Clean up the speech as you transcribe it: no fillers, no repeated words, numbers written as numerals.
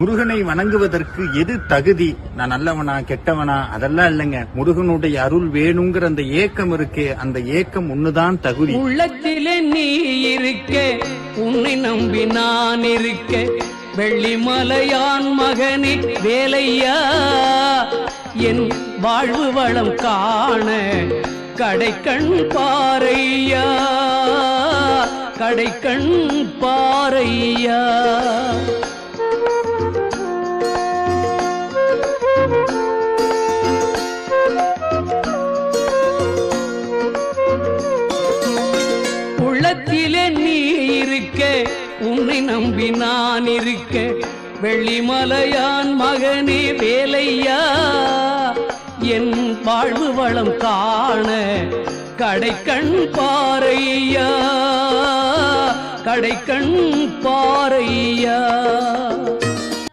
முருகனை வணங்குவதற்கு எது தகுதி? நான் நல்லவனா கெட்டவனா அதெல்லாம் இல்லைங்க. முருகனுடைய அருள் வேணுங்கிற அந்த ஏக்கம் இருக்கே, அந்த ஏக்கம் ஒண்ணுதான் தகுதி. உள்ளத்திலே நீ இருக்க, உன்னை நம்பி நான் இருக்க, வெள்ளிமலையான் மகனே வேலையா, என் வாழ்வு வளம் காண கடைக்கண் பாறையா, கடைக்கண் பாறையா. உள்ளத்திலே நீ இருக்க, உன்னை நம்பி நான் இருக்க, வெள்ளிமலையான் மகனே வேலையா, என் வாழ்வு வளம் காண கடைக்கண் பாறையா, கடைக்கண் பாறையா.